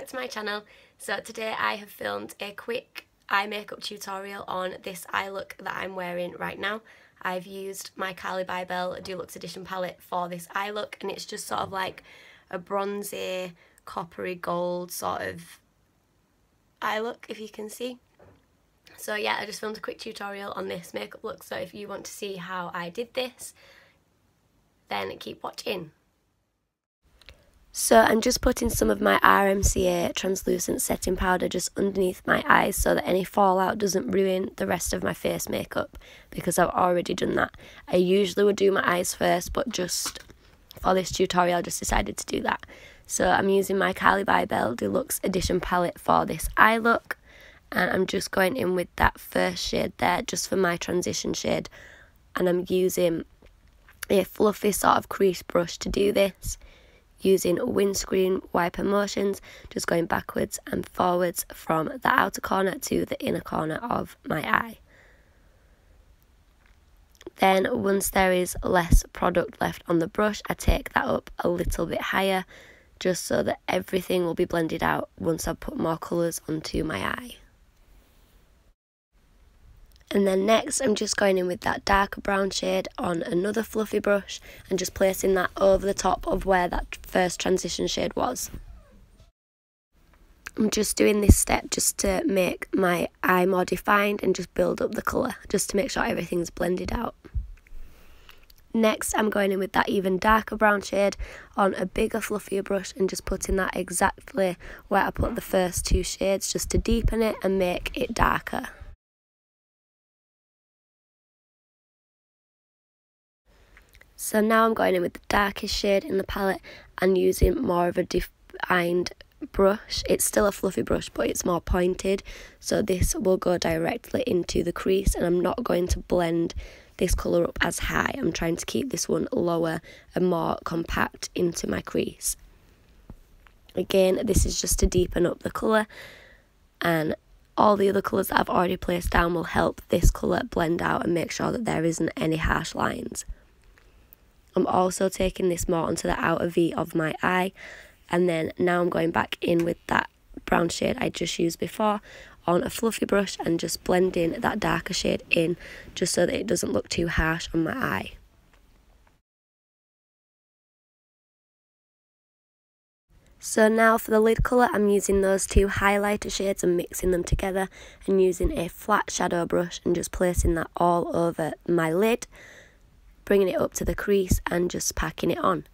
back to my channel. So today I have filmed a quick eye makeup tutorial on this eye look that I'm wearing right now. I've used my Carli Bybel Deluxe Edition palette for this eye look, and it's just sort of like a bronzy, coppery gold sort of eye look, if you can see. So yeah, I just filmed a quick tutorial on this makeup look, so if you want to see how I did this, then keep watching. So I'm just putting some of my RMCA translucent setting powder just underneath my eyes so that any fallout doesn't ruin the rest of my face makeup, because I've already done that. I usually would do my eyes first, but just for this tutorial I just decided to do that. So I'm using my Carli Bybel Deluxe Edition palette for this eye look, and I'm just going in with that first shade there just for my transition shade, and I'm using a fluffy sort of crease brush to do this, using windscreen wiper motions, just going backwards and forwards from the outer corner to the inner corner of my eye. Then once there is less product left on the brush, I take that up a little bit higher just so that everything will be blended out once I've put more colours onto my eye. And then next I'm just going in with that darker brown shade on another fluffy brush and just placing that over the top of where that first transition shade was. I'm just doing this step just to make my eye more defined and just build up the colour, just to make sure everything's blended out. Next I'm going in with that even darker brown shade on a bigger fluffier brush and just putting that exactly where I put the first two shades, just to deepen it and make it darker. So now I'm going in with the darkest shade in the palette and using more of a defined brush. It's still a fluffy brush, but it's more pointed, so this will go directly into the crease, and I'm not going to blend this colour up as high. I'm trying to keep this one lower and more compact into my crease. Again, this is just to deepen up the colour, and all the other colours that I've already placed down will help this colour blend out and make sure that there isn't any harsh lines. I'm also taking this more onto the outer V of my eye, and then now I'm going back in with that brown shade I just used before on a fluffy brush and just blending that darker shade in just so that it doesn't look too harsh on my eye. So now for the lid colour, I'm using those two highlighter shades and mixing them together and using a flat shadow brush and just placing that all over my lid, bringing it up to the crease and just packing it on.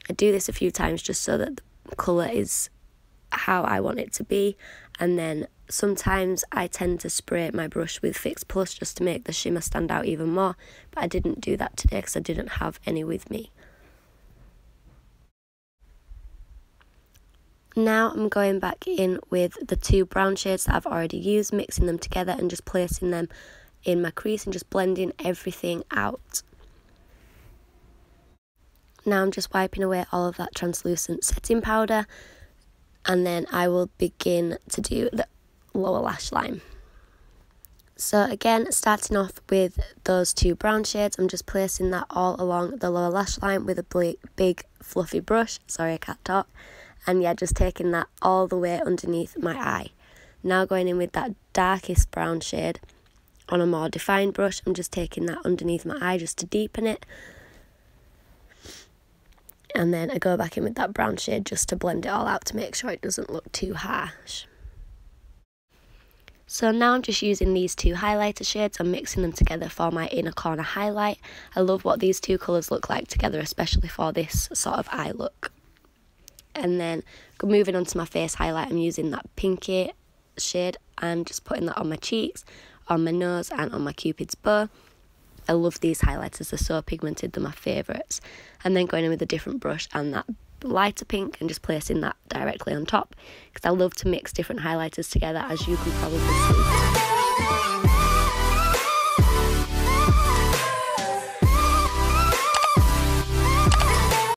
I do this a few times just so that the colour is how I want it to be, and then sometimes I tend to spray my brush with Fix Plus just to make the shimmer stand out even more, but I didn't do that today because I didn't have any with me. Now I'm going back in with the two brown shades that I've already used, mixing them together and just placing them in my crease and just blending everything out. Now I'm just wiping away all of that translucent setting powder, and then I will begin to do the lower lash line. So again, starting off with those two brown shades, I'm just placing that all along the lower lash line with a big fluffy brush. Sorry, I can't talk. And yeah, just taking that all the way underneath my eye. Now going in with that darkest brown shade on a more defined brush, I'm just taking that underneath my eye just to deepen it. And then I go back in with that brown shade just to blend it all out to make sure it doesn't look too harsh. So now I'm just using these two highlighter shades and mixing them together for my inner corner highlight. I love what these two colours look like together, especially for this sort of eye look. And then moving on to my face highlight, I'm using that pinky shade and just putting that on my cheeks, on my nose and on my cupid's bow. I love these highlighters, they're so pigmented, they're my favourites. And then going in with a different brush and that lighter pink and just placing that directly on top, because I love to mix different highlighters together, as you can probably see.